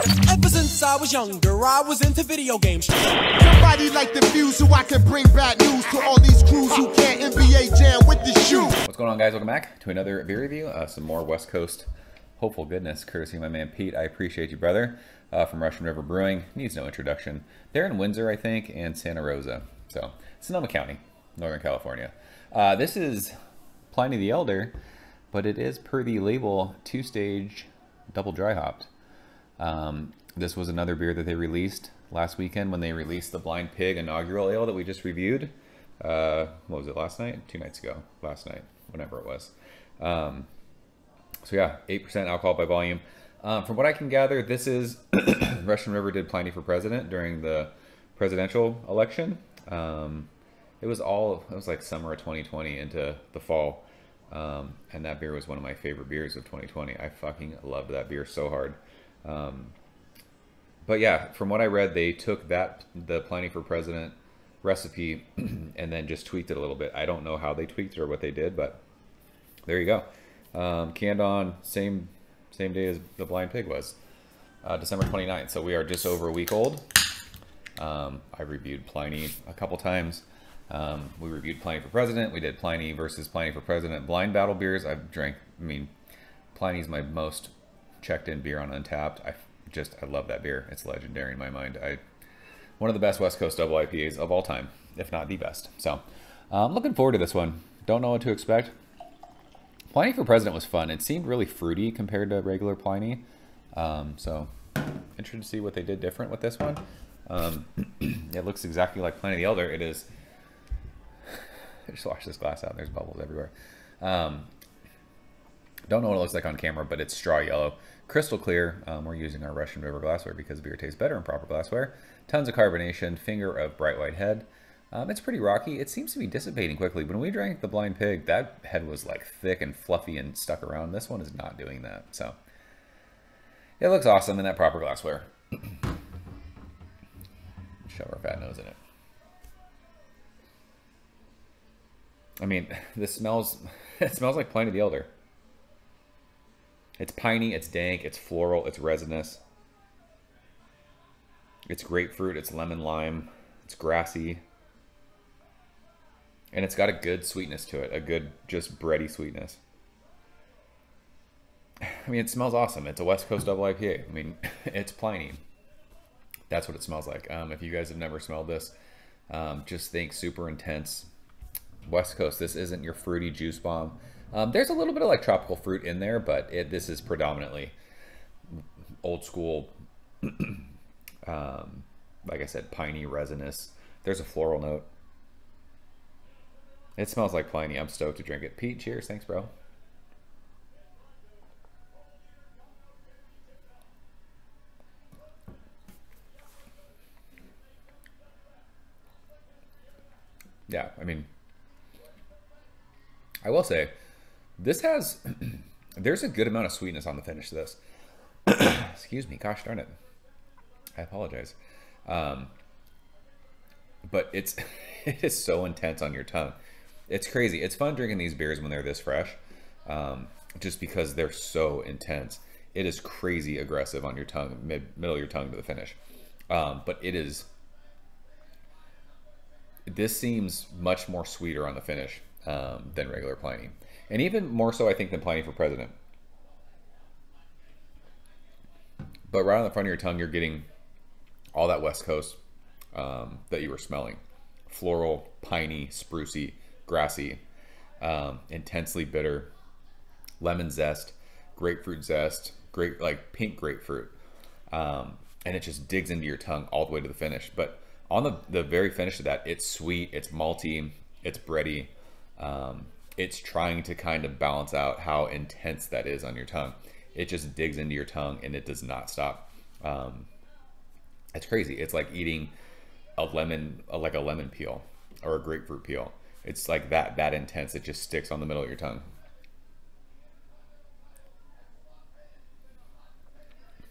Ever since I was younger, I was into video games. Somebody like the Fuse so I can bring bad news to all these crews who can't NBA jam with the shoe. What's going on, guys? Welcome back to another beer review. Some more West Coast hopeful goodness, courtesy of my man Pete. I appreciate you, brother. From Russian River Brewing. Needs no introduction. They're in Windsor, I think, and Santa Rosa. So, Sonoma County, Northern California. This is Pliny the Elder, but it is, per the label, 2-stage double dry hopped. This was another beer that they released last weekend when they released the Blind Pig inaugural ale that we just reviewed. What was it, last night? 2 nights ago. Last night, whenever it was. So yeah, 8% alcohol by volume. From what I can gather, this is Russian River did Pliny for president during the presidential election. It was like summer of 2020 into the fall. And that beer was one of my favorite beers of 2020. I fucking loved that beer so hard. But yeah, from what I read, they took the Pliny for president recipe and then just tweaked it a little bit. I don't know how they tweaked it or what they did, but there you go. Canned on same day as the Blind Pig was, December 29th. So we are just over a week old. I reviewed Pliny a couple times. We reviewed Pliny for President. We did Pliny versus Pliny for President blind battle beers. I've drank, Pliny's my most checked in beer on Untappd. I love that beer. It's legendary in my mind. One of the best West Coast double IPAs of all time, if not the best. So I'm looking forward to this one. Don't know what to expect. Pliny for President was fun. It seemed really fruity compared to regular Pliny. So interested to see what they did different with this one. It looks exactly like Pliny the Elder. It is. Just wash this glass out. There's bubbles everywhere. Don't know what it looks like on camera, but it's straw yellow. Crystal clear. We're using our Russian River glassware because beer tastes better in proper glassware. Tons of carbonation. Finger of bright white head. It's pretty rocky. It seems to be dissipating quickly. When we drank the Blind Pig, that head was like thick and fluffy and stuck around. This one is not doing that. So it looks awesome in that proper glassware. Shove our fat nose in it. This smells, it smells like Pliny the Elder. It's piney, it's dank, it's floral, it's resinous. It's grapefruit, it's lemon lime, it's grassy. And it's got a good sweetness to it, a good, just bready sweetness. It smells awesome. It's a West Coast double IPA. It's Pliny. That's what it smells like. If you guys have never smelled this, just think super intense. West Coast, this isn't your fruity juice bomb. There's a little bit of like tropical fruit in there, but this is predominantly old school, like I said, piney, resinous. There's a floral note. It smells like Pliny. I'm stoked to drink it. Pete, cheers. Thanks, bro. Yeah, I will say, this has, there's a good amount of sweetness on the finish of this. Excuse me, gosh darn it. I apologize. But it is so intense on your tongue. It's crazy. It's fun drinking these beers when they're this fresh, just because they're so intense. It is crazy aggressive on your tongue, middle of your tongue to the finish. But this seems much more sweeter on the finish than regular Pliny. And even more so, I think, than Pliny for President. But right on the front of your tongue, you're getting all that West Coast that you were smelling. Floral, piney, sprucey, grassy, intensely bitter, lemon zest, grapefruit zest, like pink grapefruit. And it just digs into your tongue all the way to the finish. But on the very finish of that, it's sweet, it's malty, it's bready. It's trying to kind of balance out how intense that is on your tongue. It just digs into your tongue and it does not stop. It's crazy. It's like eating a lemon peel or a grapefruit peel. It's like that intense. It just sticks on the middle of your tongue.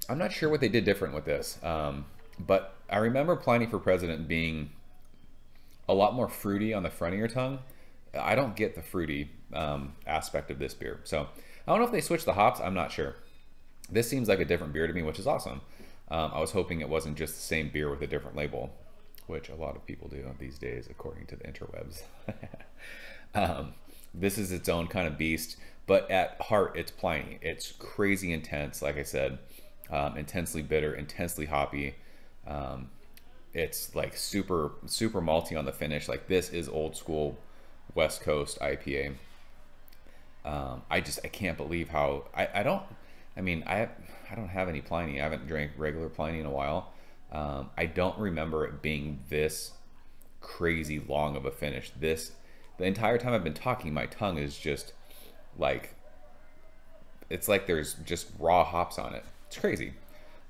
I'm not sure what they did different with this, but I remember Pliny for President being a lot more fruity on the front of your tongue. I don't get the fruity aspect of this beer. So I don't know if they switched the hops. I'm not sure. This seems like a different beer to me, which is awesome. I was hoping it wasn't just the same beer with a different label, which a lot of people do these days, according to the interwebs. This is its own kind of beast, but at heart, it's Pliny. It's crazy intense, like I said, intensely bitter, intensely hoppy. It's like super malty on the finish. Like, this is old school West Coast IPA. I can't believe how I don't have any Pliny. I haven't drank regular Pliny in a while. I don't remember it being this crazy long of a finish. The entire time I've been talking, my tongue is just like, it's like there's just raw hops on it. It's crazy.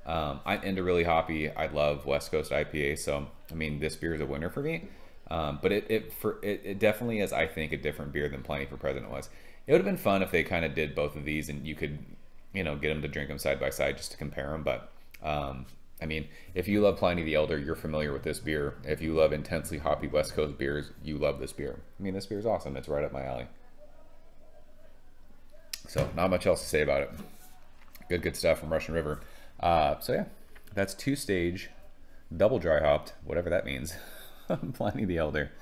I'm into really hoppy. I love West Coast IPA, so I mean, this beer is a winner for me. But it definitely is, I think, a different beer than Pliny for President was. It would have been fun if they kind of did both of these and you could, you know, get them to drink them side by side just to compare them. But I mean, if you love Pliny the Elder, you're familiar with this beer. If you love intensely hoppy West Coast beers, you love this beer. I mean, this beer is awesome. It's right up my alley. So not much else to say about it. Good stuff from Russian River. So yeah, that's 2-stage, double dry hopped, whatever that means. Pliny the Elder.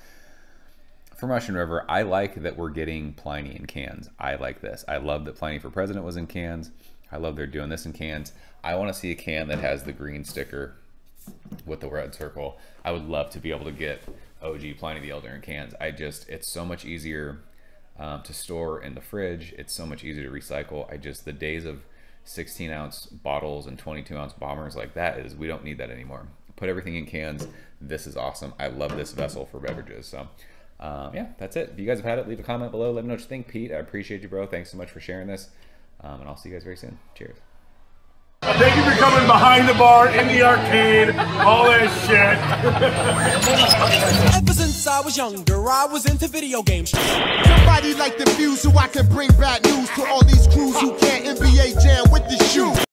From Russian River, I like that we're getting Pliny in cans. I like this. I love that Pliny for President was in cans. I love they're doing this in cans. I want to see a can that has the green sticker with the red circle. I would love to be able to get OG Pliny the Elder in cans. It's so much easier to store in the fridge. It's so much easier to recycle. The days of 16-ounce bottles and 22-ounce bombers like that we don't need that anymore. Put everything in cans. This is awesome. I love this vessel for beverages. So yeah, that's it. If you guys have had it, leave a comment below. Let me know what you think, Pete. I appreciate you, bro. Thanks so much for sharing this. And I'll see you guys very soon. Cheers. Thank you for coming behind the bar, in the arcade, all that shit. Ever since I was younger, I was into video games. Somebody like the fuse so I can bring bad news to all these crews who can't NBA jam with the shoe.